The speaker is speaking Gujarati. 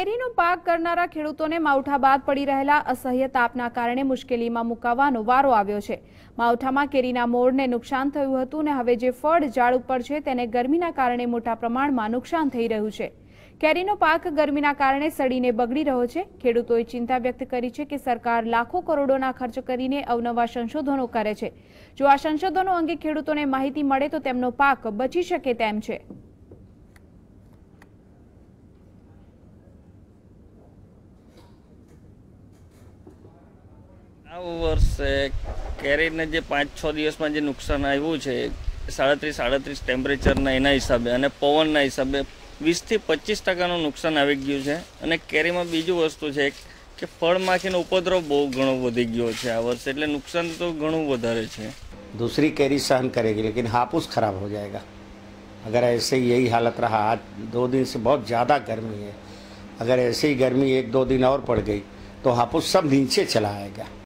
કેરીનો પાક કરનારા ખેડૂતોને માવઠા બાદ પડી રહેલા અસહ્ય તાપના કારણે મુશ્કેલીમાં મુકાવાનો વારો આવ્યો છે। માવઠામાં કેરીના મોરને નુકસાન થયું હતું અને હવે જે ફળ ઝાડ ઉપર છે તેને ગરમીના કારણે મોટા પ્રમાણમાં નુકસાન થઈ રહ્યું છે। કેરીનો પાક ગરમીના કારણે સડીને બગડી રહ્યો છે। ખેડૂતોએ ચિંતા વ્યક્ત કરી છે કે સરકાર લાખો કરોડોના ખર્ચ કરીને અવનવા સંશોધનો કરે છે। જો આ સંશોધનો અંગે ખેડૂતોને માહિતી મળે તો તેમનો પાક બચી શકે તેમ છે। આ વર્ષે કેરીને જે 5-6 દિવસમાં જે નુકસાન આવ્યું છે 37 ટેમ્પરેચરના એના હિસાબે અને પવનના હિસાબે 20 થી 25% નુકસાન આવી ગયું છે। અને કેરીમાં બીજું વસ્તુ છે કે ફળમાખીનો ઉપદ્રવ બહુ ઘણો વધી ગયો છે આ વર્ષે, એટલે નુકસાન તો ઘણું વધારે છે। दूसरी कैरी सहन करेगी लेकिन हापुस खराब हो जाएगा अगर ऐसे ही यही हालत रहा। आज 2 दिन से बहुत ज़्यादा गर्मी है, अगर ऐसे ही गर्मी 1-2 दिन और पड़ गई तो हापुस सब नीचे चला आएगा।